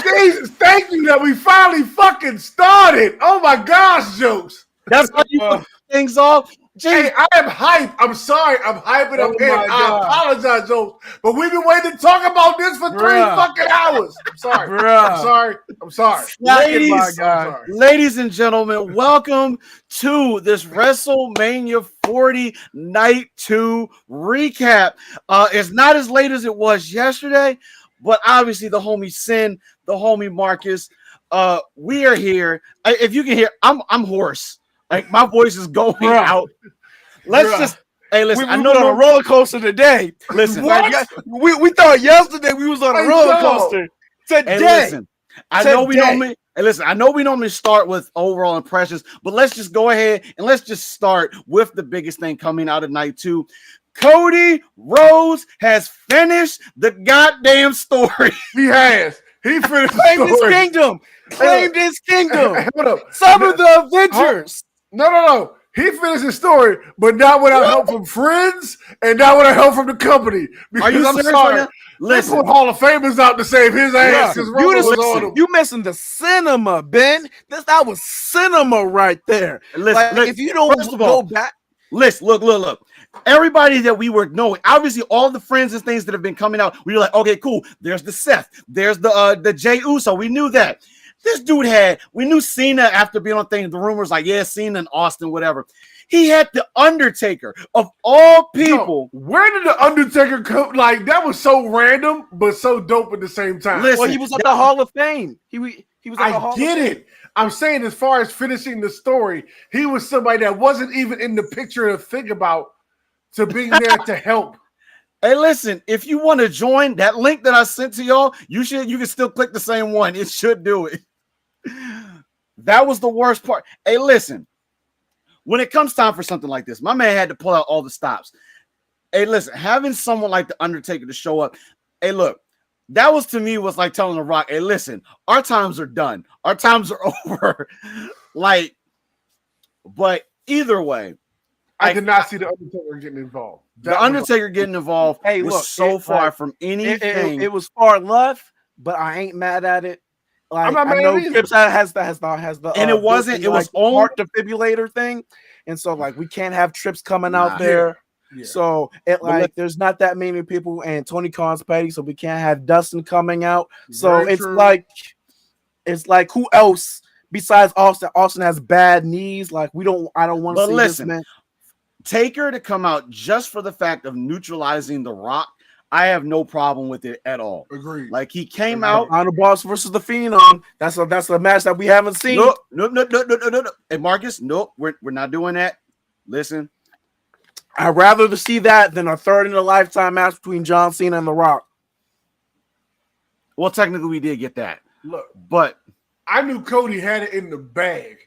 Jesus, thank you that we finally fucking started. Oh my gosh, jokes. That's how you put things off. Hey, I am hyped. I'm sorry. I'm hyping up in. I apologize, jokes. But we've been waiting to talk about this for 3 fucking hours. I'm sorry. I'm sorry. Ladies and gentlemen, welcome to this WrestleMania 40 Night 2 recap. It's not as late as it was yesterday, but obviously the homie Sin, the homie Marcus, we are here. If you can hear, I'm hoarse. Like my voice is going out. Listen. I know on a roller coaster today. Listen, we thought yesterday we was on a roller coaster. Today, listen, I know we normally start with overall impressions, but let's just go ahead and let's just start with the biggest thing coming out of night 2. Cody Rhodes has finished the goddamn story. He has. He finished claimed his kingdom. Claimed his kingdom. Some of the Avengers. No. He finished his story, but not without help from friends and not without help from the company. Because I'm sorry. Listen, they put Hall of Famers out to save his ass. You missing the cinema, Ben. That was cinema right there. Listen, if you don't go back. Listen, look. Everybody that we were knowing, obviously all the friends and things that have been coming out, we were like, okay, cool. There's the Seth. There's the Jey Uso. We knew that. This dude we knew Cena after being on things, the rumors like, yeah, Cena and Austin, whatever. He had the Undertaker of all people. Where did the Undertaker come? Like, that was so random, but so dope at the same time. Listen, he was at the Hall of Fame. He was at the Hall of Fame. I get it. I'm saying as far as finishing the story, he was somebody that wasn't even in the picture to think about to being there to help. Hey, listen, if you want to join that link that I sent to y'all, you can still click the same one. It should do it. That was the worst part. Hey, listen, when it comes time for something like this, my man had to pull out all the stops. Hey, listen, having someone like the Undertaker to show up. Hey, look, that was to me was like telling The Rock, hey, listen, our times are done. Our times are over. But either way, I did not see the Undertaker getting involved. The Undertaker getting involved was so far from anything. It was far left, but I ain't mad at it. Like, I'm not mad at it. Trips has the and it wasn't. It was only heart defibrillator thing, and so like we can't have Trips coming out there. Yeah. So there's not that many people, and Tony Khan's petty, so we can't have Dustin coming out. So it's like who else besides Austin? Austin has bad knees. Like I don't want to see this man. Taker to come out just for the fact of neutralizing The Rock, I have no problem with it at all. Agreed. Like he came out on the Boss versus the Phenom. That's a match that we haven't seen. No. Hey Marcus, nope, we're not doing that. Listen, I'd rather to see that than a third in a lifetime match between John Cena and The Rock. Well, technically we did get that. Look, but I knew Cody had it in the bag.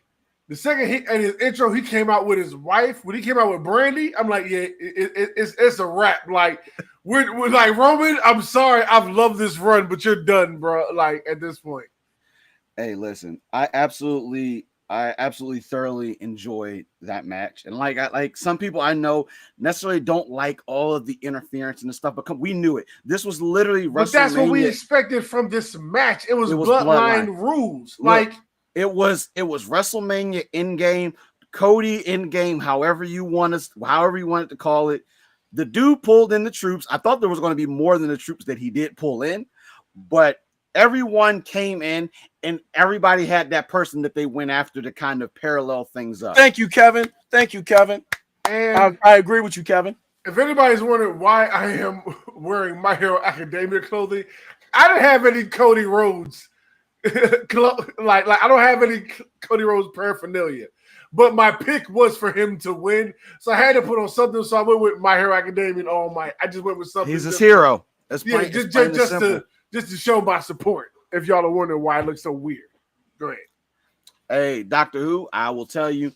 The second in his intro, he came out with his wife. When he came out with Brandy, I'm like, yeah, it's a wrap. Like we're like, Roman, I'm sorry, I've loved this run, but you're done, bro. Like at this point. Hey, listen, I absolutely thoroughly enjoyed that match, and like some people I know necessarily don't like all of the interference and the stuff, but we knew it. This was literally WrestleMania. But that's what we expected from this match. It was bloodline rules. Look, It was WrestleMania in game, Cody in game, however you wanted to call it. The dude pulled in the troops. I thought there was going to be more than the troops that he did pull in, but everyone came in and everybody had that person that they went after to kind of parallel things up. Thank you, Kevin. And I agree with you, Kevin. If anybody's wondering why I am wearing My Hero Academia clothing, I didn't have any Cody Rhodes. like I don't have any Cody Rhodes paraphernalia, but my pick was for him to win, so I had to put on something. So I went with My Hero Academia and All Might. I just went with something. He's his hero. Just to show my support. If y'all are wondering why it looks so weird, go ahead. Hey, Doctor Who, I will tell you,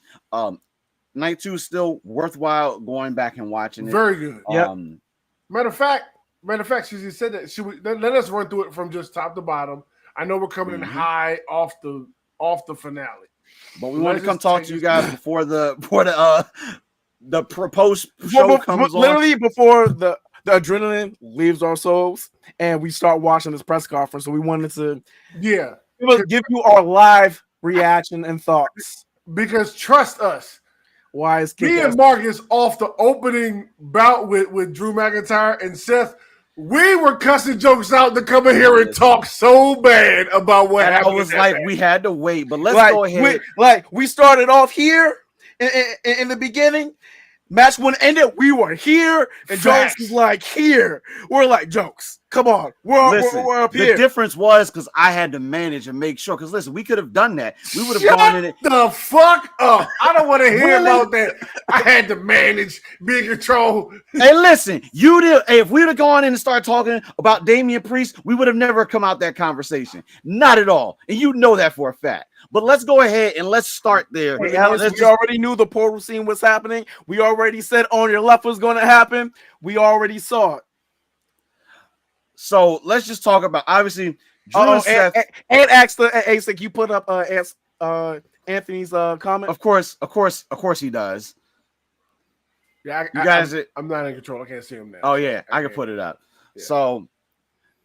night 2 is still worthwhile going back and watching it. Very good. Yeah. Matter of fact, she said that. Let us run through it from just top to bottom. I know we're coming in high off the finale, but we want to come talk to you guys before the proposed show comes literally on. before the the adrenaline leaves our souls, and we start watching this press conference. So we wanted to give you our live reaction and thoughts. Because trust us, why is me and Marcus off the opening bout with Drew McIntyre and Seth, we were cussing jokes out to come in here and talk so bad about what happened. I was like, we had to wait, but let's go ahead. We started off here in the beginning. Match when it ended, we were here, and Jokes was like here. We're like, Jokes, come on, we're up here. The difference was because I had to manage and make sure. Because listen, we could have done that. We would have gone in it. The fuck up! I don't want to hear about that. I had to manage, be in control. Hey, listen, you did. Hey, if we'd have gone in and started talking about Damian Priest, we would have never come out that conversation. Not at all, and you know that for a fact. But let's go ahead and let's start there. Hey, Alex, we already knew the portal scene was happening. We already said on your left was going to happen. We already saw it. So let's just talk about obviously. Drew and Seth, and ask the ASIC. You put up Anthony's comment. Of course he does. Yeah, I'm not in control. I can't see him now. Oh yeah, I can put it up. Yeah.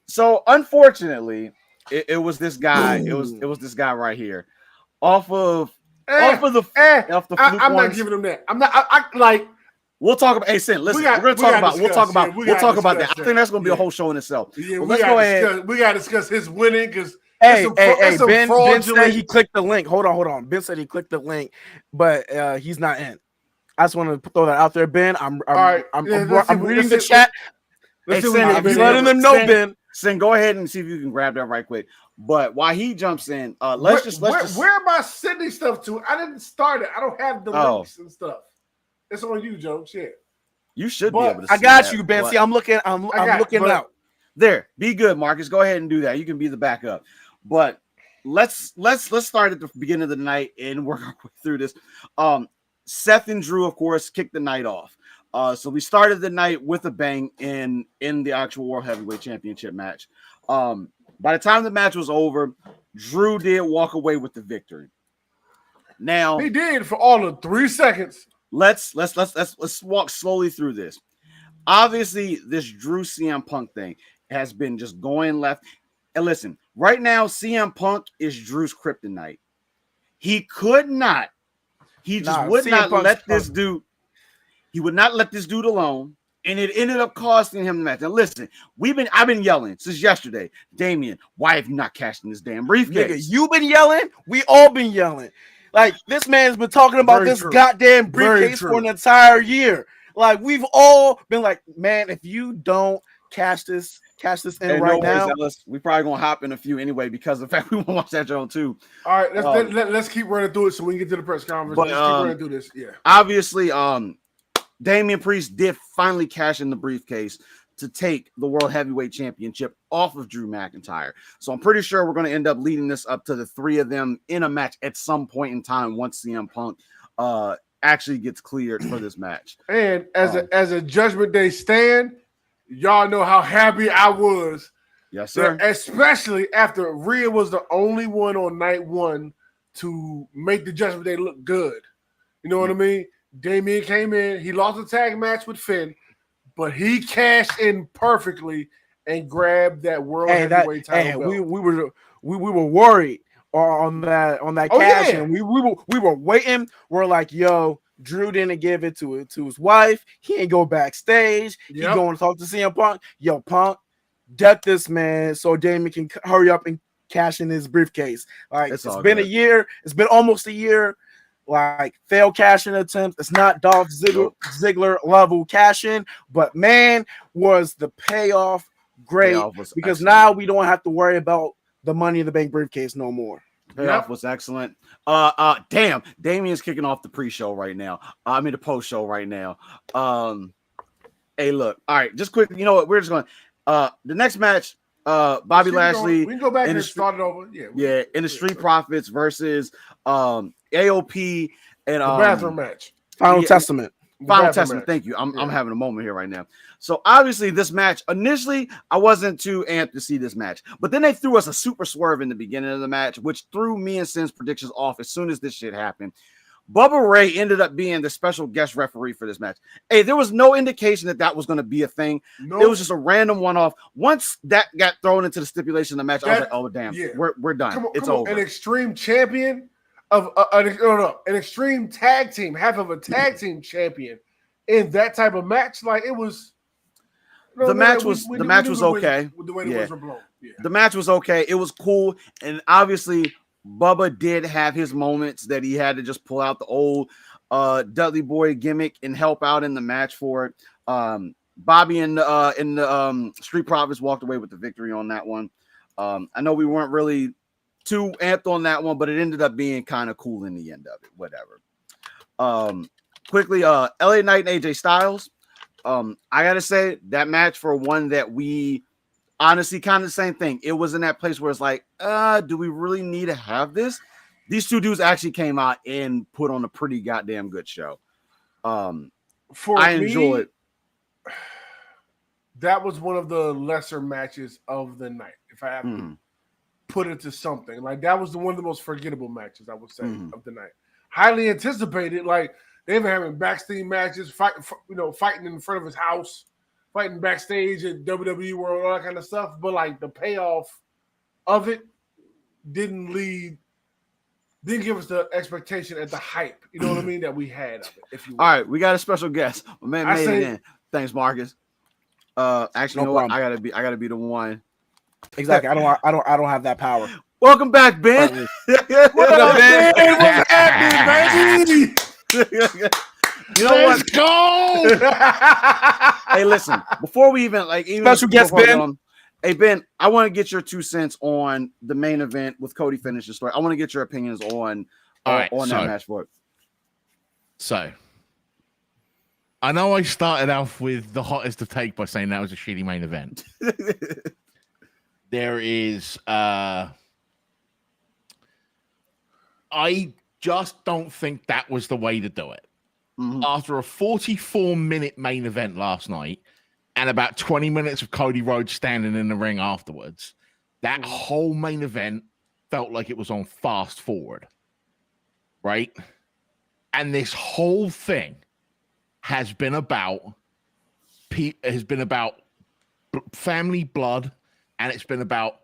So unfortunately, it was this guy. It was this guy right here, off the fluke. I'm not giving him that. I'm not. I like. We'll talk about. Hey, Sin, listen. We'll talk about that. I think that's going to be a whole show in itself. Yeah, let's go ahead. We got to discuss his winning because. Ben said he clicked the link. Hold on. Ben said he clicked the link, but he's not in. I just want to throw that out there, Ben. I'm reading the chat. I'm letting them know, Ben. Sin, go ahead and see if you can grab that right quick. But while he jumps in, let's just. Where am I sending stuff to? I didn't start it. I don't have the links and stuff. It's on you, Joe. Shit. You should be able to see I got you, Ben. See, I'm looking out. There. Be good, Marcus. Go ahead and do that. You can be the backup. But let's start at the beginning of the night and work our way through this. Seth and Drew, of course, kicked the night off. So we started the night with a bang in the actual World Heavyweight Championship match. By the time the match was over, Drew did walk away with the victory. Now he did for all of 3 seconds. Let's walk slowly through this. Obviously, this Drew CM Punk thing has been just going left. And listen, right now, CM Punk is Drew's kryptonite. He could not. He just would not let this dude. He would not let this dude alone, and it ended up costing him the match. Now, listen, I've been yelling since yesterday. Damian, why have you not cashed in this damn briefcase? Nigga, you been yelling. We all been yelling. Like, this man's been talking about this goddamn briefcase for an entire year. Like, we've all been like, man, if you don't cash this in right now, we probably gonna hop in a few anyway because of the fact we want to watch that show too. All right, let's keep running through it so we can get to the press conference. Let's keep running through this. Yeah, obviously, Damian Priest did finally cash in the briefcase to take the World Heavyweight Championship off of Drew McIntyre. So I'm pretty sure we're going to end up leading this up to the three of them in a match at some point in time once CM Punk actually gets cleared for this match. And as a Judgment Day stand, y'all know how happy I was. Yes, sir. Especially after Rhea was the only one on night one to make the Judgment Day look good. You know what I mean? Damian came in. He lost a tag match with Finn, but he cashed in perfectly and grabbed that World Heavyweight title belt. We were worried on that cash in. We were waiting. We're like, yo, Drew didn't give it to his wife. He ain't go backstage. He going to talk to CM Punk. Yo, Punk, duck this man so Damian can hurry up and cash in his briefcase. Like, it's been a year. It's been almost a year. Like, failed cash-in attempts. It's not Dolph Ziggler level cash-in, but man, was the payoff great because now we don't have to worry about the Money in the Bank briefcase no more. Payoff was excellent. Damn, Damian's kicking off the pre-show right now. The post-show right now. Hey, look. All right, just quick. You know what? We're just going. The next match. Bobby Lashley. We can go back and start it over. Yeah. In the Street Profits versus AOP and the bathroom match. Final Testament. Thank you. I'm having a moment here right now. So obviously this match, initially I wasn't too amped to see this match, but then they threw us a super swerve in the beginning of the match, which threw me and Sin's predictions off as soon as this shit happened. Bubba Ray ended up being the special guest referee for this match. Hey, there was no indication that was going to be a thing. Nope. It was just a random one-off. Once that got thrown into the stipulation of the match, I was like, "Oh damn, we're done. It's over." An extreme champion of an extreme tag team, half of a tag team champion in that type of match. Like it was. The match was okay. The way the whistles were blown. Yeah. The match was okay. It was cool, and obviously Bubba did have his moments that he had to just pull out the old Dudley Boy gimmick and help out in the match for it. Bobby and the Street Profits walked away with the victory on that one. I know we weren't really too amped on that one, but it ended up being kind of cool in the end of it. Whatever. Quickly, LA Knight and AJ Styles. I gotta say that match for one that we honestly kind of the same thing. It was in that place where it's like, do we really need to have this? These two dudes actually came out and put on a pretty goddamn good show. I enjoyed. That was one of the lesser matches of the night. If I have to put it to something, like that was one of the most forgettable matches I would say of the night. Highly anticipated, like. They've been having backstage matches, fighting in front of his house, fighting backstage at WWE World, all that kind of stuff. But like the payoff of it didn't give us the expectation at the hype. You know what I mean? That we had of it. If you will. All right, we got a special guest. My man made it in. Thanks, Marcus. Actually, you know what? I gotta be the one. Exactly. I don't have that power. Welcome back, Ben. What up, Ben? What's happening, baby? You know Let's go. Hey, listen, before we even special guest Ben. Hey Ben, I want to get your 2 cents on the main event with Cody finishing the story. I want to get your opinions on that match for it. So I know I started off with the hottest of take by saying that was a shitty main event. There is I just don't think that was the way to do it. After a 44-minute main event last night and about 20 minutes of Cody Rhodes standing in the ring afterwards, that whole main event felt like it was on fast forward, right? And this whole thing has been about family blood, and it's been about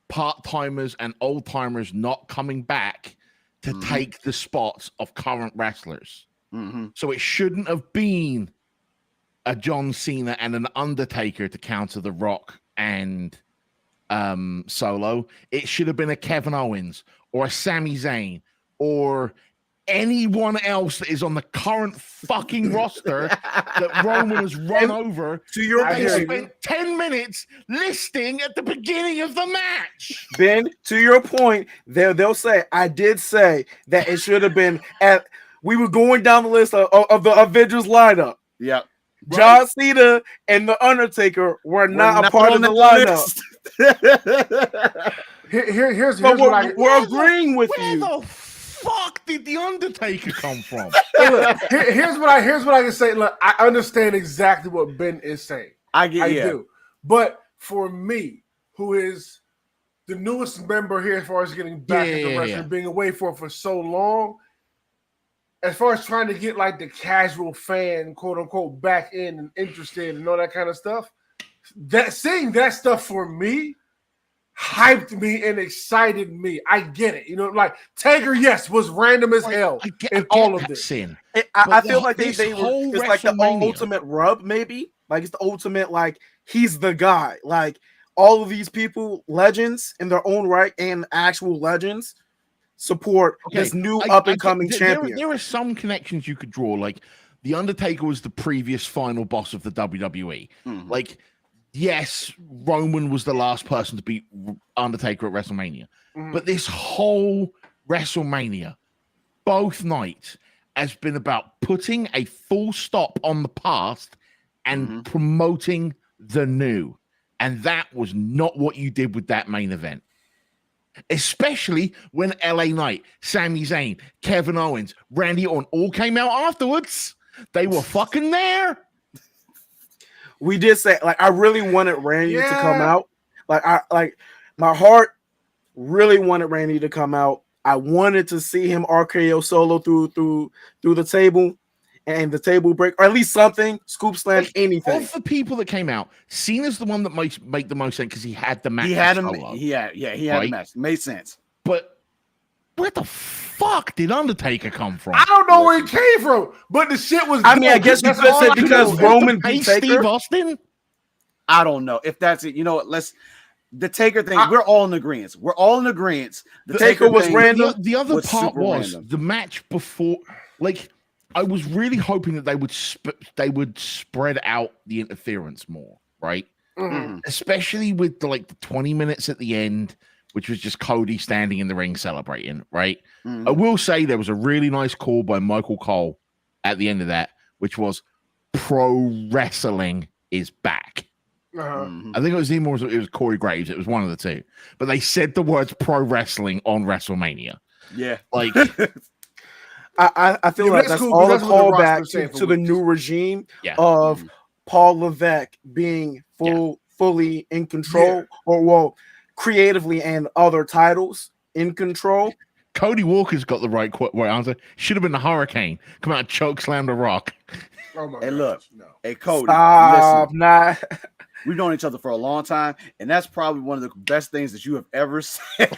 part-timers and old-timers not coming back to take the spots of current wrestlers. So it shouldn't have been a John Cena and an Undertaker to counter The Rock and Solo. It should have been a Kevin Owens or a Sami Zayn or anyone else that is on the current fucking roster that Roman has run over. To your point, spent 10 minutes listing at the beginning of the match. Ben, to your point, they'll say, I did say that it should have been we were going down the list of the Avengers lineup. Yep. John Cena and the Undertaker were not a part of the lineup. Here's we're agreeing with you. Where the fuck did the Undertaker come from? Look, here's what I can say. Look, I understand exactly what Ben is saying. I do. But for me, who is the newest member here as far as getting back into wrestling, being away for so long, as far as trying to get like the casual fan, quote unquote, back in and interested and all that kind of stuff, seeing that stuff for me hyped me and excited me. I get it. Like Taker, yes, was random as hell in all of this. I feel like it's like the ultimate rub, maybe. Like it's the ultimate, like he's the guy. Like all of these people, legends in their own right and actual legends, support this new up-and-coming champion. There are some connections you could draw. Like the Undertaker was the previous final boss of the WWE. Like, yes, Roman was the last person to beat Undertaker at WrestleMania. But this whole WrestleMania, both nights, has been about putting a full stop on the past and promoting the new. And that was not what you did with that main event. Especially when LA Knight, Sami Zayn, Kevin Owens, Randy Orton all came out afterwards. They were fucking there. We did say, like, I really wanted Randy to come out. Like, my heart really wanted Randy to come out. I wanted to see him RKO Solo through the table and the table break, or at least something, scoop slam, anything. Of the people that came out, Cena's the one that might make the most sense because he had the match. He had him. Solo, He had the match. Made sense. But where the fuck did Undertaker come from? I don't know where he came from, but the shit was. I mean, I guess you could say because Roman beat Taker. Steve Austin. I don't know if that's it. You know what? The Taker thing. We're all in agreement. We're all in agreement. The Taker was random. The other part was the match before. Like, I was really hoping that they would spread out the interference more, right? Mm-hmm. Especially with the 20 minutes at the end, which was just Cody standing in the ring celebrating, right? Mm-hmm. I will say there was a really nice call by Michael Cole at the end of that, which was pro wrestling is back. Mm-hmm. I think it was him or it was Corey Graves. It was one of the two. But they said the words pro wrestling on WrestleMania. Yeah. Like, I feel like that's all a callback to the new regime of Paul Levesque being fully in control, or creatively and other titles in control. Cody Walker's got the right answer. Should have been the Hurricane. Come out and choke slam the Rock. Oh my hey, look. No. Hey, Cody. Stop, listen. We've known each other for a long time, and that's probably one of the best things that you have ever said.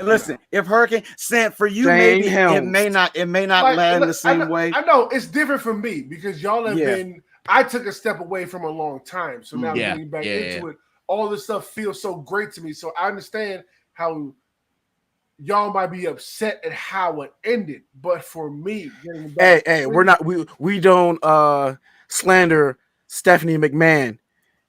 Listen, if Hurricane sent for you, maybe it may not land the same way. I know it's different for me because y'all have been. I took a step away from a long time, so now getting back into it, all this stuff feels so great to me. So I understand how y'all might be upset at how it ended, but for me, we don't slander Stephanie McMahon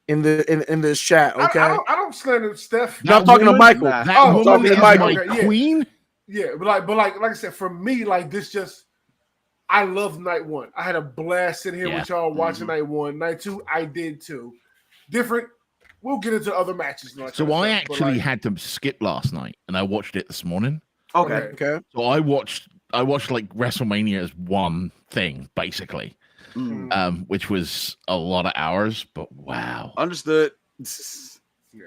in this chat. Okay, I don't slander Steph. No, I'm talking to Michael. I'm talking to Michael. Queen. Yeah, but like I said, for me, like this just. I love night one. I had a blast sitting here with y'all watching night one. Night two, I did too. Different. We'll get into other matches. So I actually had to skip last night, and I watched it this morning. Okay. So I watched like WrestleMania as one thing, basically, which was a lot of hours. But wow, understood. Yeah.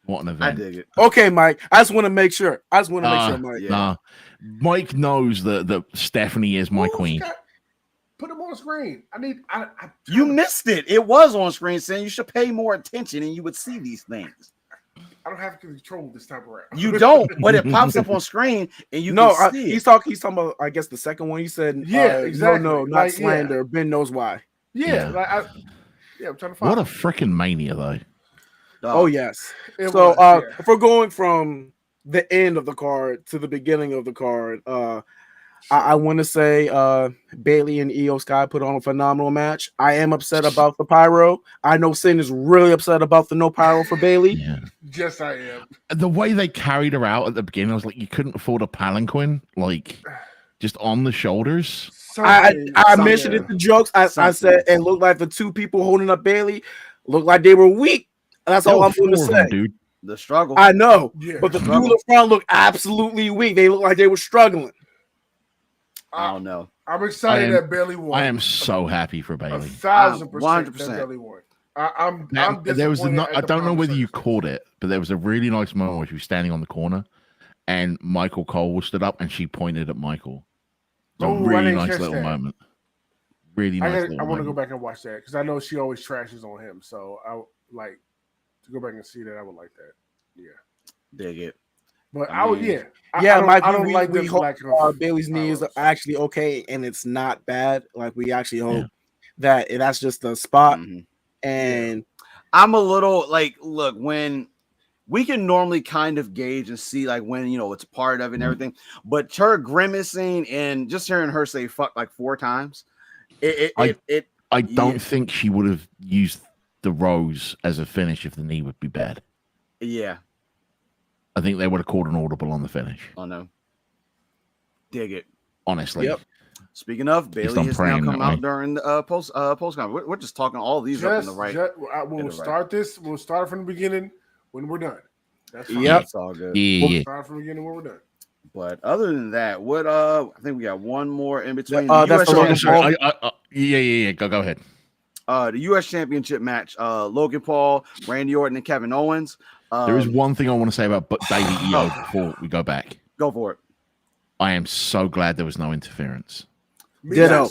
What an event! I dig it. Okay, Mike. I just want to make sure. Mike. Nah. Mike knows that Stephanie is my queen. Put him on screen. You missed it. It was on screen, saying you should pay more attention and you would see these things. I don't have control this time around. You don't, but it pops up on screen and you can see he's talking about, I guess, the second one. He said, exactly. No, not slander. Yeah. Ben knows why. Yeah. I'm trying to find what a freaking mania, though. Oh, yes. If we're going from the end of the card to the beginning of the card, I want to say Bailey and Io Sky put on a phenomenal match. I am upset about the pyro. I know Sin is really upset about the no pyro for Bailey. Yeah. Yes, I am. The way they carried her out at the beginning, I was like, you couldn't afford a palanquin, like just on the shoulders. I mentioned it to jokes. I said it looked like the two people holding up Bailey looked like they were weak. That's all I'm going to say, dude. The struggle. I know, but the two in the front look absolutely weak. They look like they were struggling. I don't know. I'm excited that Bailey won. I am so happy for Bailey. 1,000% that Bailey won. I'm there was I don't know whether you caught it, but there was a really nice moment where she was standing on the corner, and Michael Cole stood up and she pointed at Michael. It's a really nice little moment. Really nice. I want to go back and watch that because I know she always trashes on him. So I like to go back and see that. I would like that. Yeah, dig it. But Mike, I don't like we hope Bailey's knee is actually okay and it's not bad. Like we actually hope that that's just a spot. And I'm a little like, look, when we can normally kind of gauge and see like when it's part of it and everything, but her grimacing and just hearing her say "fuck" like 4 times, I don't think she would have used the rose as a finish if the knee would be bad. Yeah. I think they would have called an audible on the finish. Oh no. Dig it. Honestly. Yep. Speaking of, Bailey has now come out during the post conference. We're just talking all these up in the right. We'll start this. We'll start from the beginning when we're done. That's fine. Yep. It's all good. We'll start from the beginning when we're done. But other than that, what I think we got one more in between. Go ahead. The U.S. Championship match, Logan Paul, Randy Orton, and Kevin Owens. There is one thing I want to say about Baby EO before we go back. Go for it. I am so glad there was no interference. Ditto.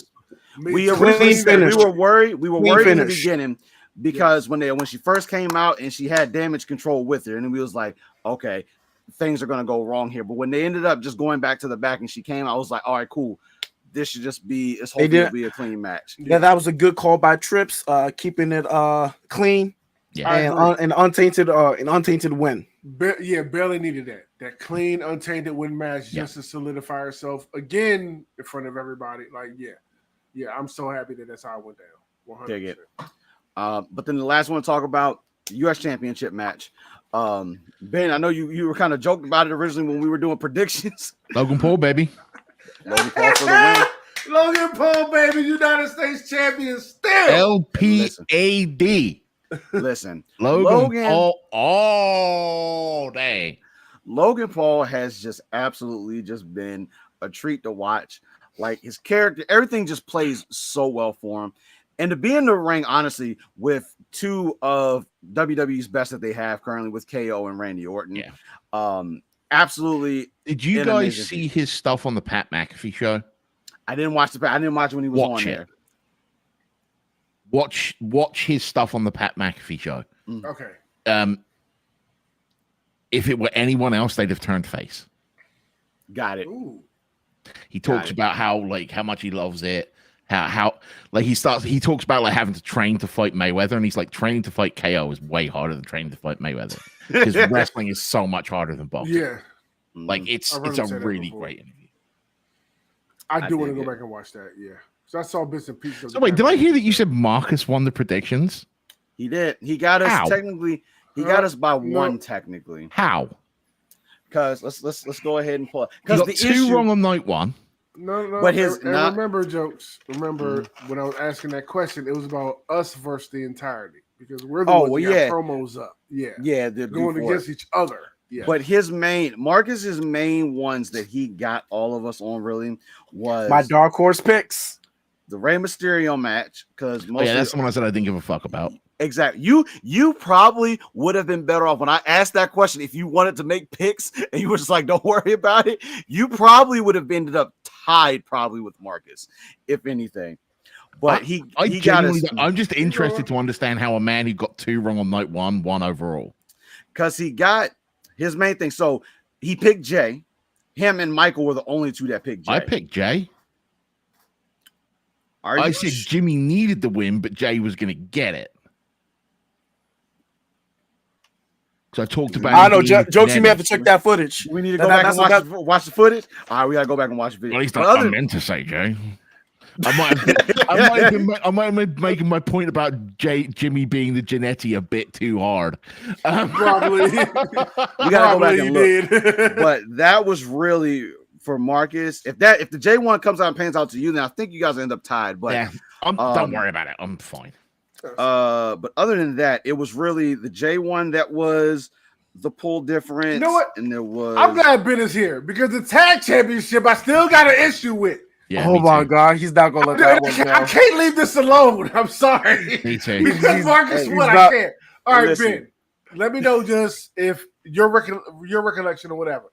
We were worried. We were worried in the beginning because when she first came out and she had damage control with her, and we was like, okay, things are gonna go wrong here. But when they ended up just going back to the back and she came, I was like, all right, cool. This should just be. It's hopefully it'll be a clean match. Yeah, that was a good call by Trips, keeping it clean. Yeah, and untainted win. Bailey needed that. That clean, untainted win match just to solidify herself again in front of everybody. Like, yeah, I'm so happy that's how it went down. 100%. Dig it. But then the last one to talk about the U.S. Championship match. Ben, I know you were kind of joking about it originally when we were doing predictions. Logan Paul, baby. Logan Paul for the win. Logan Paul, baby, United States champion still. LPAD. Listen, Logan Paul all day. Logan Paul has just absolutely just been a treat to watch. Like his character, everything just plays so well for him. And to be in the ring, honestly, with two of WWE's best that they have currently with KO and Randy Orton. Absolutely. Did you guys see his stuff on the Pat McAfee show? I didn't watch I didn't watch it when he was on there. Watch his stuff on the Pat McAfee show. Okay. If it were anyone else, they'd have turned face. Got it. Ooh. He talks about how much he loves it. How he talks about like having to train to fight Mayweather, and he's like, training to fight KO is way harder than training to fight Mayweather because wrestling is so much harder than boxing. Yeah. Like it's a really great interview. I do want to go back and watch that. Yeah. So I saw bits and pieces. So wait, did I hear that you said Marcus won the predictions? He did. He got us technically. He got us by one technically. How? Because let's go ahead and pull. Because the two wrong on night one. No. But remember, jokes. Remember when I was asking that question, it was about us versus the entirety because we're the ones that got promos up. Yeah, they're going against each other. Yeah. But Marcus's main ones that he got all of us on really was my dark horse picks. The Rey Mysterio match, because that's the one I said I didn't give a fuck about. Exactly. You probably would have been better off when I asked that question. If you wanted to make picks and you were just like, don't worry about it, you probably would have ended up tied probably with Marcus, if anything. But I'm just interested to understand how a man who got two wrong on night one won overall. Because he got his main thing. So he picked Jay. Him and Michael were the only two that picked Jay. I picked Jay. I said Jimmy needed the win, but Jay was going to get it. So I talked about. I know, jokes. You may have to check that footage. We need to go back and watch the footage. All right, we gotta go back and watch the video. At least I meant to say, Jay. I might have been making my point about Jimmy being the Genetti a bit too hard. Probably. We gotta go back and look. But that was really for Marcus. If the J1 comes out and pans out to you, then I think you guys end up tied. But yeah, don't worry about it. I'm fine. But other than that, it was really the J1 that was the pull difference. You know what? And there was. I'm glad Ben is here because the tag championship I still got an issue with. Yeah, oh my God, he's not gonna let that one go. I can't leave this alone. I'm sorry. Me too. Because Marcus won, I can't. All right, Ben. Let me know just if your recollection or whatever.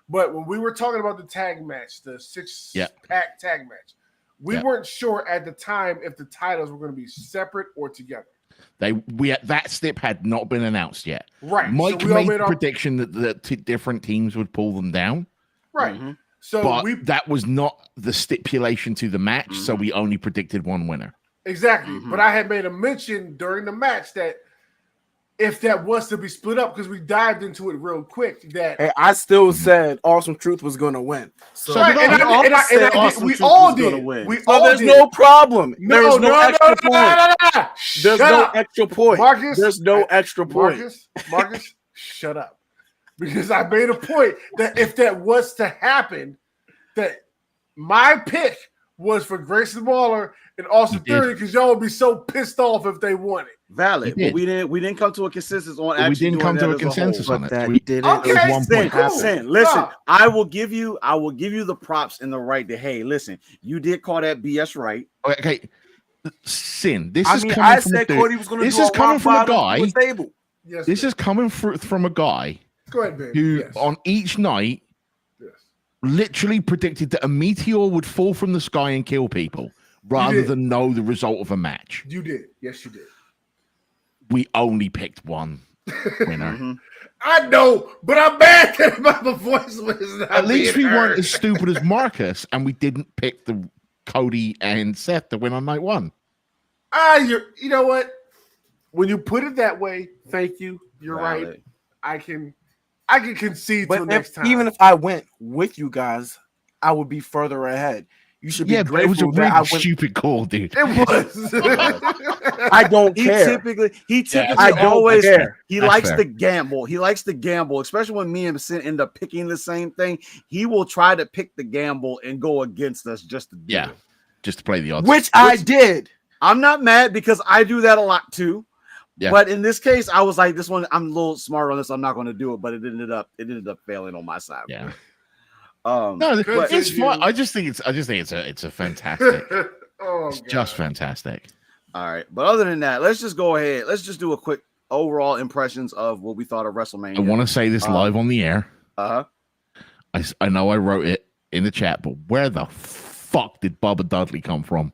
But when we were talking about the tag match, the six-pack tag match, we weren't sure at the time if the titles were going to be separate or together. That step had not been announced yet. Right. Mike made a prediction that the different teams would pull them down. Right. Mm-hmm. So that was not the stipulation to the match, so we only predicted one winner. Exactly. Mm-hmm. But I had made a mention during the match that if that was to be split up, because we dived into it real quick, that I still said Awesome Truth was going to win. So we all did. There's no problem. There's no extra point. There's no extra point. Marcus, there's no extra point. Marcus, shut up. Because I made a point that if that was to happen, that my pick was for Grayson Waller and Austin Theory, because y'all would be so pissed off if they won it. Valid, but we didn't come to a consensus on. We didn't come to a consensus on it. We didn't. Okay, listen. I will give you the props and the right to. Hey, listen, you did call that BS right. Okay, Sin. This I is mean, coming I from said Cody was going to. This is coming from a guy. Yes, This Ben. is coming from a guy Go ahead, Ben. who, Yes. on each night, Yes. literally predicted that a meteor would fall from the sky and kill people, rather did. than know the result of a match. You did. Yes, you did. We only picked one winner. Mm-hmm. I know, but I'm mad that my voice was not At least we being weren't heard. as stupid as Marcus, and we didn't pick the Cody and Seth to win on night one. You know what? When you put it that way, thank you. You're Valid. right. I can concede But till next time. even if I went with you guys, I would be further ahead. You should be Yeah, but it was a grateful that I really went. stupid call, dude. it was. I don't He care. typically I don't always care. he That's likes fair. to gamble. He likes to gamble, especially when me and Sin end up picking the same thing. He will try to pick the gamble and go against us just to do Yeah, it. just to play the odds. Which I did. I'm not mad because I do that a lot too. Yeah. But in this case, I was like, this one, I'm a little smarter on this. I'm not going to do it, but it ended up failing on my side. Yeah. No, No, Good it's for fun. you. I just think it's a fantastic. Oh, It's God. just fantastic. All right. But other than that, let's just go ahead. Let's just do a quick overall impressions of what we thought of WrestleMania. I want to say this live on the air. Uh-huh. I know I wrote it in the chat, but where the fuck did Bubba Dudley come from?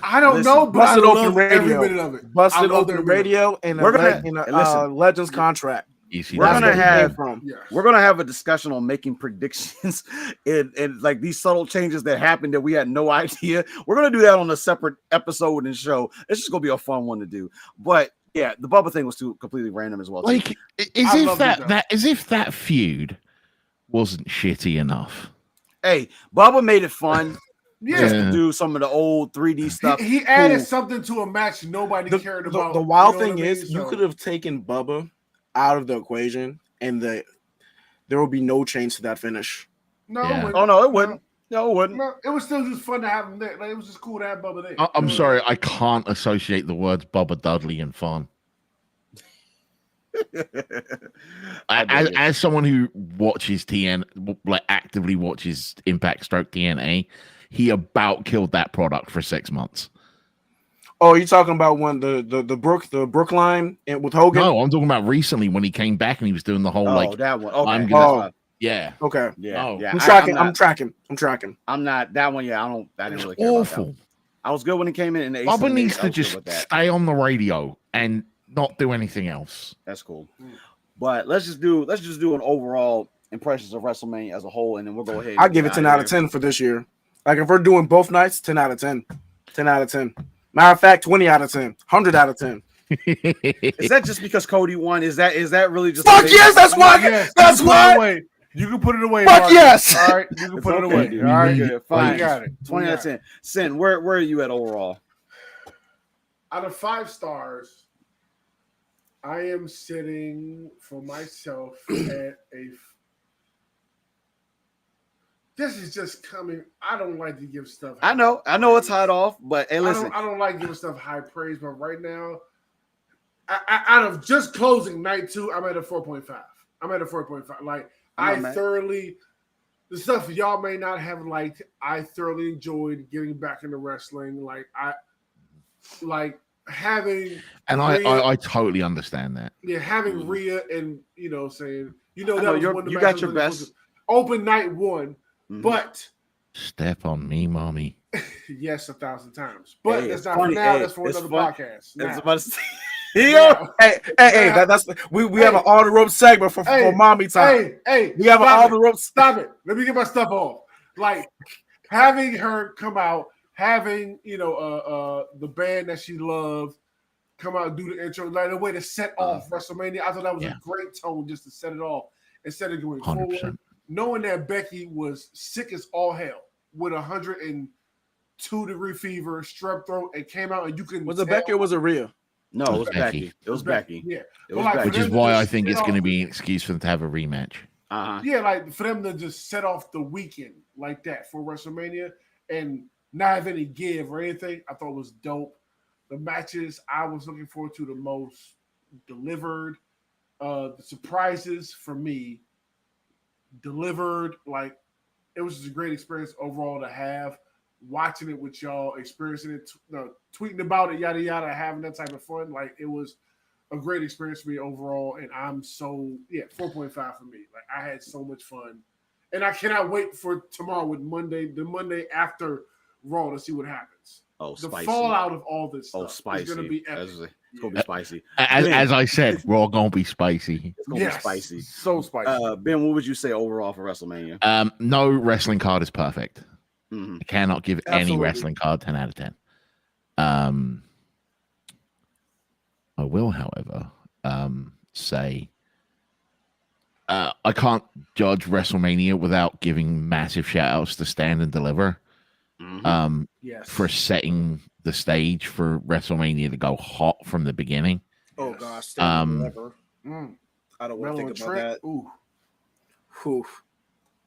I don't Listen, know, but I Busted love Open every Radio. minute of it. I Busted love Open every minute. Radio and We're gonna- a Legends contract. ECW. We're That's gonna where he have- came from. Yes. We're gonna have a discussion on making predictions and like these subtle changes that happened that we had no idea. We're gonna do that on a separate episode and show. It's just gonna be a fun one to do. But yeah, the Bubba thing was too completely random as well. too. Like as I if love it, though. as if that feud wasn't shitty enough. Hey, Bubba made it fun just Yeah. to do some of the old 3D stuff. He added Cool. something to a match nobody The, cared the- about. the wild you know thing what I mean? is, you So- could have taken Bubba out of the equation, and there will be no change to that finish. No, Yeah. it wouldn't. Oh no, it wouldn't. No, it wouldn't. No, it was still just fun to have him there. Like, it was just cool to have Bubba there. I'm sorry, I can't associate the words Bubba Dudley and fun. As someone who watches TN, like actively watches Impact Stroke TNA, he about killed that product for 6 months. Oh, you're talking about when the Brookline and with Hogan? No, I'm talking about recently when he came back and he was doing the whole Oh, like, that one. Okay. I'm gonna- that's yeah, Okay. yeah, Oh. yeah. I'm tracking. I'm I'm tracking. not that one. Yeah, I didn't it's really care about that awful. one. I was good when he came in. The Ace Bubba of needs Base, I to was good just with that. stay on the radio and not do anything else. That's cool. But let's just do an overall impressions of WrestleMania as a whole, and then we'll go ahead. I give it 10 out of 10 for this year. Like if we're doing both nights, 10 out of 10. 10 out of 10. Matter of fact, 20 out of 10. 100 out of 10. Is that just because Cody won? Is that really just? Fuck yes, that's why. Yes, That's you can put it why. away. You can put it away. Fuck Marcus. yes. All right, you can It's put it okay, away. dude. All right, Good. Fine. we got it. 20 We out of got it. 10. Sin, where are you at overall? Out of 5 stars, I am sitting for myself at a. This is just coming. I don't like to give stuff. I know it's hot off, but hey, listen. I don't like giving stuff high praise, but right now, out of just closing night 2, I'm at a 4.5. I'm at a 4.5. Like Yeah, man. the stuff y'all may not have liked, I thoroughly enjoyed getting back into wrestling. Like having And I totally understand that. having Rhea and saying I that know was you're- one of the you matches got your I was looking best. for. Open night 1, Mhm. but Step on me, mommy. yes, 1,000 times. But Hey, that's it's not funny. for now. Hey, That's for it's another fun. podcast. I was Now. about to say, Now. Hey, that's we have an all the ropes segment for mommy time. Hey, We have an stop all the it. ropes. Stop it. Let me get my stuff off. Like having her come out, having the band that she loved come out and do the intro, like a way to set off WrestleMania. I thought that was a great tone just to set it off instead of going 100%. forward. Knowing that Becky was sick as all hell with 102-degree fever, strep throat, and came out and you couldn't. Was it tell. Becky or was it Rhea? no, it was Becky. Becky. It was Becky. Yeah. It But was like, Becky. Which for is them to why I just think set it's going to off- be an excuse for them to have a rematch. Uh-huh. Yeah, like for them to just set off the weekend like that for WrestleMania and not have any give or anything, I thought was dope. The matches I was looking forward to the most delivered. The surprises for me delivered. Like it was just a great experience overall to have. Watching it with y'all, experiencing it, tweeting about it, yada yada, having that type of fun. Like it was a great experience for me overall, and I'm so 4.5 for me. Like I had so much fun, and I cannot wait for tomorrow with the Monday after Raw to see what happens. Oh, the spicy. fallout of all this stuff. Oh, spicy. It's gonna be epic. It's gonna be spicy. As I said, we're all gonna be spicy. It's gonna be spicy. So spicy. Ben, what would you say overall for WrestleMania? No wrestling card is perfect. Mm-hmm. I cannot give any wrestling card 10 out of 10. I will, however, say I can't judge WrestleMania without giving massive shout outs to Stand and Deliver. Yes. For setting the stage for WrestleMania to go hot from the beginning. Oh gosh, Stand and Deliver. I don't want to Mellow think and about Trent. that. Ooh.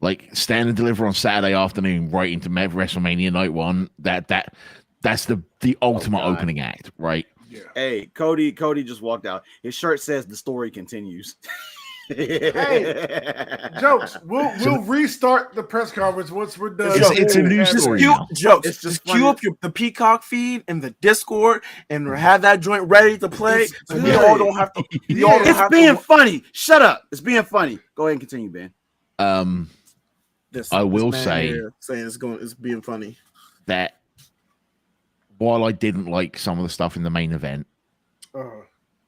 Like Stand and Deliver on Saturday afternoon, right into WrestleMania night one. That's the ultimate opening act, right? Yeah. Hey, Cody just walked out. His shirt says the story continues. Hey, jokes. We'll restart the press conference once we're done. It's a new story now. Jokes. It's just queue up the Peacock feed and the Discord and have that joint ready to play. So we all don't have to. It's being funny. Shut up. It's being funny. Go ahead and continue, Ben. I will say saying it's being funny that while I didn't like some of the stuff in the main event,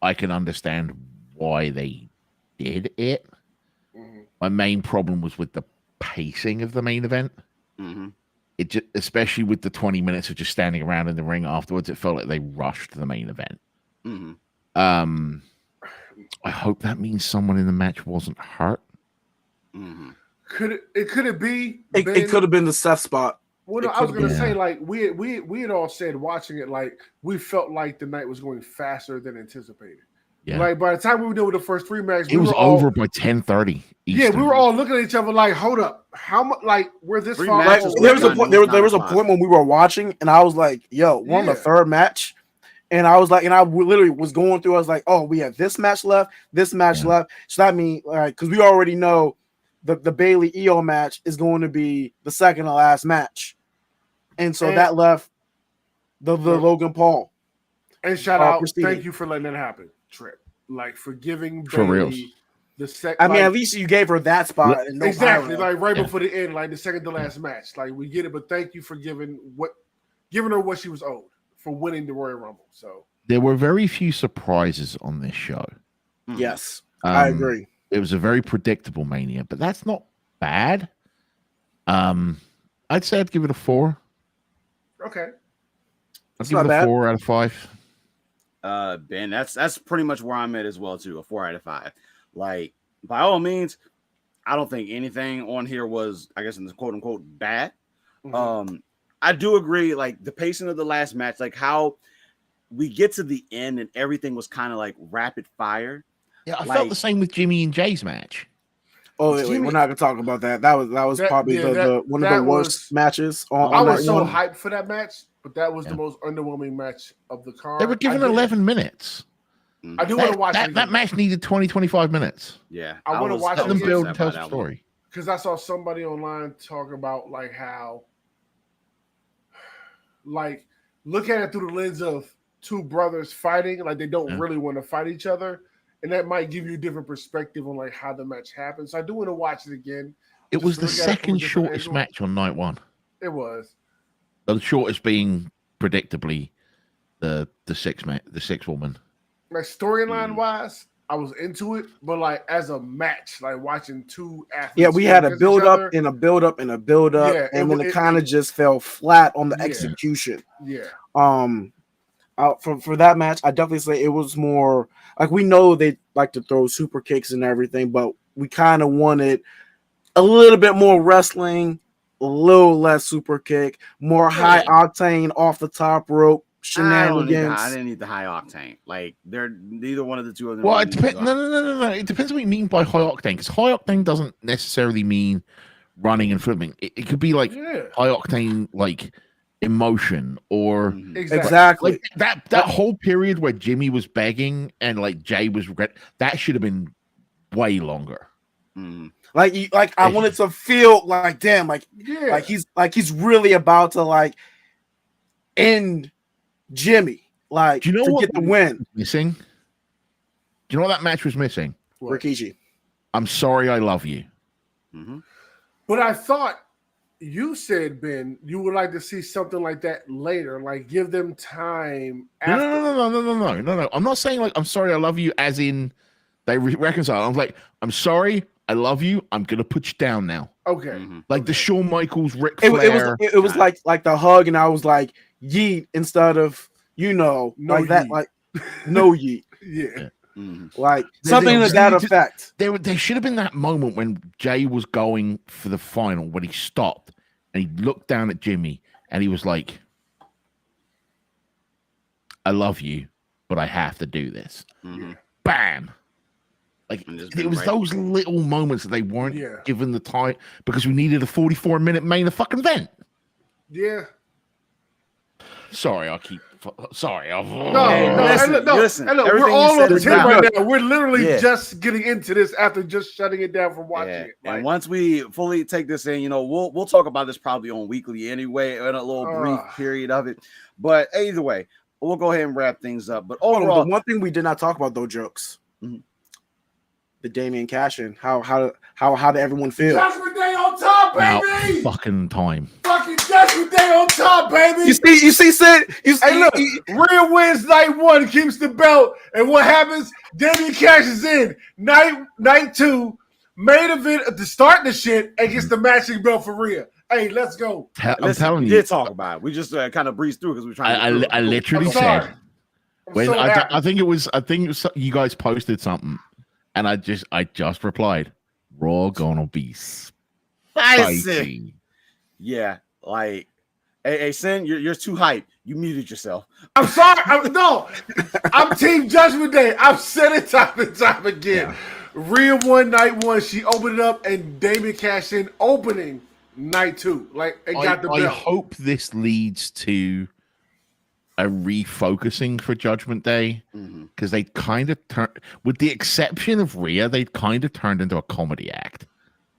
I can understand why they did it. My main problem was with the pacing of the main event. It just, especially with the 20 minutes of just standing around in the ring afterwards, it felt like they rushed the main event. I hope that means someone in the match wasn't hurt. Could it be? It could have been the Seth spot. Well, no, I was gonna say, like we had all said watching it, like we felt like the night was going faster than anticipated. Yeah. Like by the time we were done with the first three matches, it was over by 10:30. Yeah, we were all looking at each other like, "Hold up, how much? Like we're this far." Like, there was a point. There was a point when we were watching, and I was like, "Yo, we're on the third match," and I was like, and I literally was going through. I was like, "Oh, we have this match left, this match left." So that means, like, because we already know the Bailey EO match is going to be the second to last match. And so that left the Logan Paul. And shout out, thank you for letting that happen, Trip. Like for giving Bailey the second. I mean, at least you gave her that spot. And exactly, like right before the end, like the second to last match. Like we get it, but thank you for giving her what she was owed for winning the Royal Rumble. So there were very few surprises on this show. Yes, I agree. It was a very predictable Mania, but that's not bad. I'd say I'd give it a 4. Okay. I'd give it a 4 out of 5. Ben, that's pretty much where I'm at as well too. A 4 out of 5. Like by all means, I don't think anything on here was, I guess, in the quote unquote bad. I do agree. Like the pacing of the last match, like how we get to the end and everything was kind of like rapid fire. Yeah, I felt the same with Jimmy and Jay's match. Oh, wait, we're not gonna talk about that. That was probably the one of the worst matches. I was so hyped for that match, but that was the most underwhelming match of the card. They were given 11 minutes. I do want to watch that match needed 20-25 minutes. Yeah, I want to watch them build and tell the story. Because I saw somebody online talk about like how, like, look at it through the lens of two brothers fighting, like they don't really want to fight each other. And that might give you a different perspective on like how the match happened. So I do want to watch it again. It was the second shortest match on night one. It was. The shortest being predictably the six woman. Like storyline wise, I was into it, but like as a match, like watching two athletes. Yeah, we had a build up and a build up and a build up, and then it kind of just fell flat on the execution. Yeah. For that match, I definitely say it was more like we know they like to throw super kicks and everything, but we kind of wanted a little bit more wrestling, a little less super kick, more high octane off the top rope shenanigans. I didn't need the high octane. Like they're neither one of the two of them. Well, it depends. No. It depends what you mean by high octane, because high octane doesn't necessarily mean running and flipping. It could be like high octane, like emotion or exactly like that whole period where Jimmy was begging and like Jay was that should have been way longer. Like I wanted to feel like damn, like he's really about to like end Jimmy, like do you know to what get the win. Missing Do you know what that match was missing? What? Rikishi. I'm sorry, I love you. Mm-hmm. But I thought you said, Ben, you would like to see something like that later, like give them time after. No. I'm not saying like I'm sorry, I love you, as in they reconcile. I'm like, I'm sorry, I love you. I'm gonna put you down now. Okay. Mm-hmm. Like the Shawn Michaels, Ric It Flair. was like the hug, and I was like yeet instead of No like that, yeet. like no yeet, Yeah. Mm-hmm. like They something to that effect. There should have been that moment when Jay was going for the final, when he stopped and he looked down at Jimmy and he was like, I love you, but I have to do this. Mm-hmm. Bam. Like And just it been was right. those little moments that they weren't Yeah. given the time because we needed a 44-minute main fucking event. Yeah. Sorry, sorry. No, Hey, no, listen, and look, listen, and look, everything we're you all said on is 10 valid. right now. We're literally Yeah. just getting into this after just shutting it down from watching Yeah. it. And Like, once we fully take this in, we'll talk about this probably on weekly anyway, in a little brief period of it. But either way, we'll go ahead and wrap things up. But Hold on, overall, the one thing we did not talk about though, jokes. Mhm. The Damian Cash in. How did everyone feel? Judgment Day on top, About baby! fucking time. Fucking Judgment Day on top, baby! You see, Sid. Hey, look, Rhea wins night 1, keeps the belt, and what happens? Damian Cash is in night 2, main event to start the shit, and gets the matching belt for Rhea. Hey, let's go. I'm listen, telling we you, did talk about it. We just kind of breezed through because we were trying to. I literally I'm sorry. said I'm when so happy. I think it was you guys posted something, and I just replied, Raw gonna be spicy. Yeah, like, hey, Sin, you're too hype. You muted yourself. I'm sorry. I'm Team Judgment Day. I've said it time and time again. Yeah. Rhea won night 1. She opened it up, and Damian cashed in opening night 2. Like, it got the I belt. hope this leads to a refocusing for Judgment Day, because they kind of turned, with the exception of Rhea, they kind of turned into a comedy act.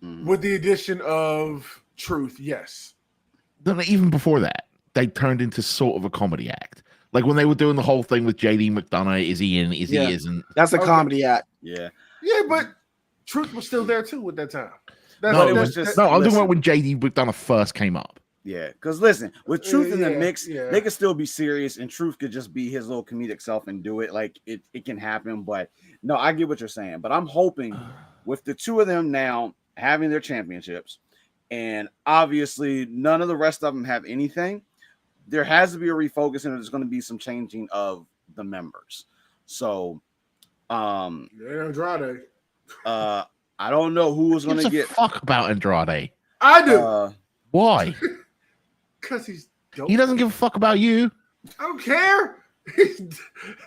With the addition of Truth, yes. Then even before that, they turned into sort of a comedy act. Like when they were doing the whole thing with JD McDonough, is he in, is Yeah. he isn't. That's a Okay. comedy act. Yeah. Yeah, but Truth was still there too at that time. No, it was just- I'm talking listen. about when JD McDonough first came up. Yeah, because listen, with Truth in the Yeah, mix, yeah. they could still be serious, and Truth could just be his little comedic self and do it. Like it can happen. But no, I get what you're saying. But I'm hoping with the two of them now having their championships, and obviously none of the rest of them have anything, there has to be a refocus, and there's going to be some changing of the members. So, Andrade. I don't know who was going Gives to a get. fuck about Andrade. I do. Why? Because he's dope. He doesn't give a fuck about you. I don't care.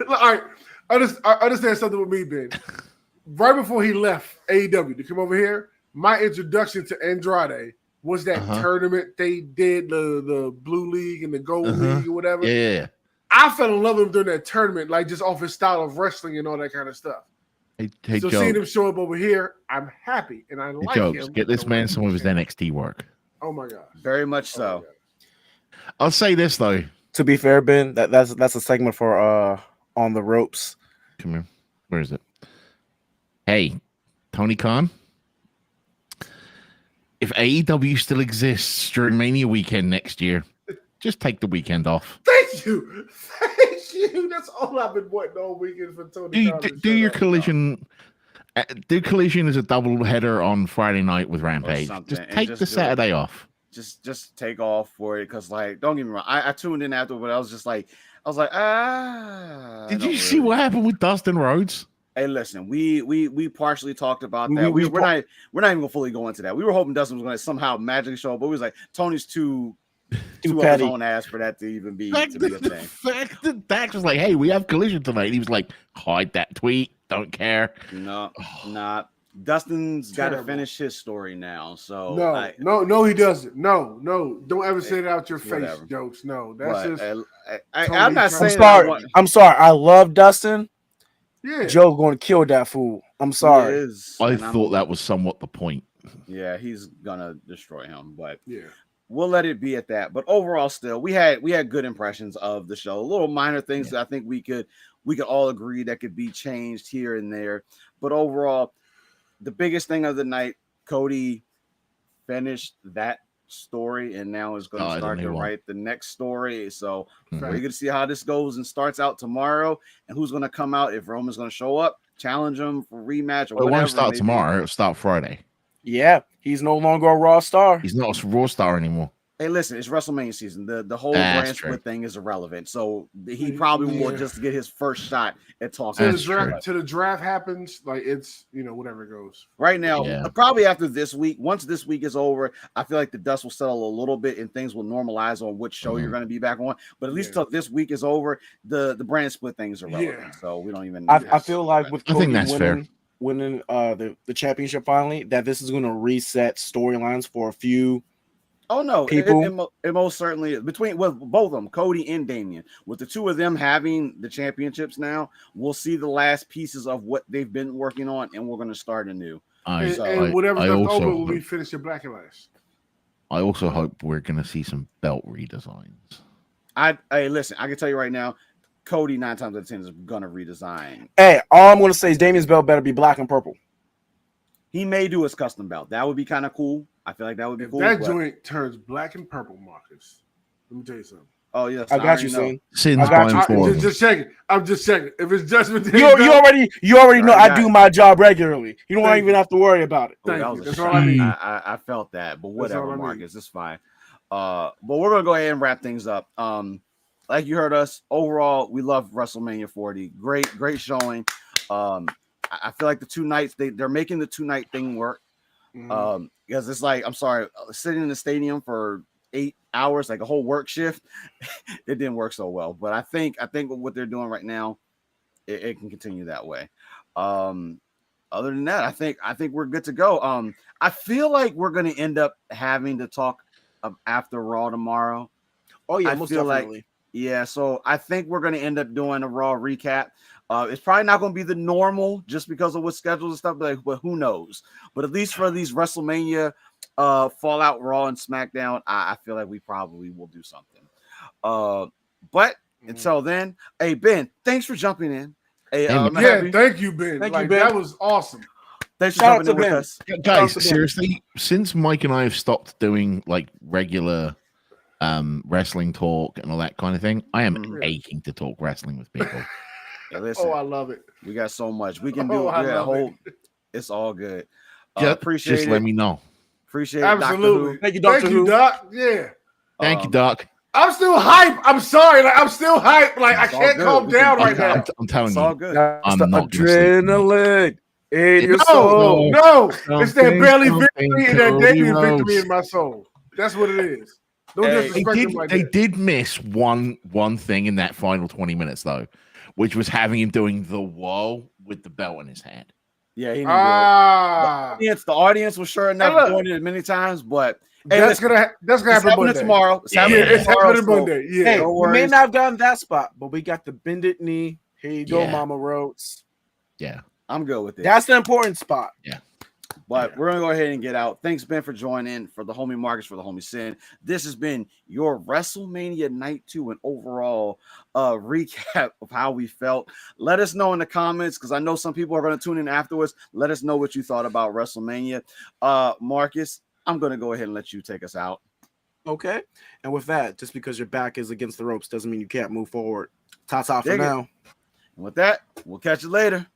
All right. I understand something with me, Ben. Right before he left AEW to come over here, my introduction to Andrade was that tournament they did, the Blue League and the Gold League or whatever. Yeah. I fell in love with him during that tournament, like just off his style of wrestling and all that kind of stuff. Hey, So Joe. seeing him show up over here, I'm happy and I Hey, like Jokes, him. get this man some of his NXT work. Oh my god. Very much Oh my so. God. I'll say this though. To be fair, Ben, that's a segment for On the Ropes. Come here. Where is it? Hey, Tony Khan. If AEW still exists during Mania weekend next year, just take the weekend off. Thank you. Thank you. That's all I've been wanting all weekend for Tony Khan to Do shut your up. collision. Do collision as a double header on Friday night with Rampage. something, Just and take just the do it. Saturday off. Just take off for it, because like, don't get me wrong, I tuned in after, but I was like Did you see what happened with Dustin Rhodes? Hey, listen, we partially talked about that. We're not even gonna fully go into that. We were hoping Dustin was gonna somehow magically show up, but we was like, Tony's too up his petty. own ass for that to even be Fact to be a that- the thing. fact that Dax was like, "Hey, we have collision tonight." And he was like, "Hide that tweet. Don't care." No, not Dustin's got to Terrible. finish his story now. So No, he doesn't. No, don't ever say it out your face, whatever. Jokes. No, that's but, just I'm not Tony- saying I'm that I sorry. want- I'm sorry. I love Dustin. yeah. Joe going to kill that fool. I'm he sorry. is, I and I'm- thought that was somewhat the point. Yeah, he's gonna destroy him, but Yeah. we'll let it be at that. But overall, still, we had good impressions of the show. Little minor things that I think we could we could all agree that could be changed here and there. But overall, the biggest thing of the night, Cody finished that story and now is going to start to write the next story. So we're going to see how this goes and starts out tomorrow, and who's going to come out, if Roman's going to show up, challenge him for rematch or whatever. It won't start tomorrow. It'll start Friday. Yeah, he's no longer a Raw star. He's not a Raw star anymore. Hey, listen, it's WrestleMania season. The whole brand split thing is irrelevant. So he probably will just get his first shot at talking. Till the draft happens, like it's whatever goes. Right now, probably after this week, once this week is over, I feel like the dust will settle a little bit and things will normalize on which show you're going to be back on. But at least till this week is over, the brand split thing is irrelevant. Yeah. So we don't even. I feel like with Cody I think that's fair. Winning the championship finally, that this is going to reset storylines for a few. Oh no, people. It most certainly is. Between both of them, Cody and Damian, with the two of them having the championships now, we'll see the last pieces of what they've been working on, and we're going to start anew. And whatever's left over will be finished in black and last. I also hope we're going to see some belt redesigns. Hey, listen, I can tell you right now, Cody 9 times out of 10 is going to redesign. Hey, all I'm going to say is Damian's belt better be black and purple. He may do his custom belt. That would be kind of cool. I feel like that would be cool. That joint turns black and purple, Marcus. Let me tell you something. Oh yes, I got you, son. Just checking. I'm just checking. If it's Judgment Day, you already know I do my job regularly. You don't even have to worry about it. That's all I need. I felt that, but whatever, Marcus, it's fine. But we're gonna go ahead and wrap things up. Like you heard us, overall, we love WrestleMania 40. Great showing. I feel like the 2 nights they're making the 2-night thing work. Because it's like, I'm sorry, sitting in the stadium for 8 hours, like a whole work shift, it didn't work so well. But I think what they're doing right now, it can continue that way. Other than that, I think we're good to go. I feel like we're gonna end up having to talk after Raw tomorrow. Oh yeah, most definitely. So I think we're gonna end up doing a Raw recap. It's probably not going to be the normal just because of what schedules and stuff, but who knows? But at least for these WrestleMania Fallout Raw and SmackDown, I feel like we probably will do something. But until then, hey, Ben, thanks for jumping in. Hey, thank you, Ben. Thank you, Ben. That was awesome. Thanks for jumping in with us. Guys, seriously, since Mike and I have stopped doing like regular wrestling talk and all that kind of thing, I am aching to talk wrestling with people. Listen, I love it. We got so much we can do. It's all good. Appreciate it. Let me know. Appreciate it. Absolutely. Thank you, Dr. Who. Doc. Yeah. Thank you, Doc. I'm still hype. I'm sorry. I'm still hype. I can't calm down right now. I'm telling it's you. All good. I'm the not adrenaline in your soul. No. It's that belly victory and that debut victory in my soul. That's what it is. Don't disrespect him like that. They did miss one thing in that final 20 minutes, though, which was having him doing the whoa with the belt in his hand. Yeah, he didn't do it. The audience was sure enough doing it many times, but that's gonna happen Monday. Tomorrow. It's happening Monday. Yeah, hey, we may not have gotten that spot, but we got the bended knee. Here you go, Mama Rhodes. Yeah, I'm good with it. That's the important spot. Yeah. But we're going to go ahead and get out. Thanks, Ben, for joining. For the homie Marcus, for the homie Sin. This has been your WrestleMania Night 2 and overall recap of how we felt. Let us know in the comments, because I know some people are going to tune in afterwards. Let us know what you thought about WrestleMania. Marcus, I'm going to go ahead and let you take us out. Okay. And with that, just because your back is against the ropes doesn't mean you can't move forward. Ta-ta for now. And with that, we'll catch you later.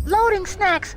Loading snacks.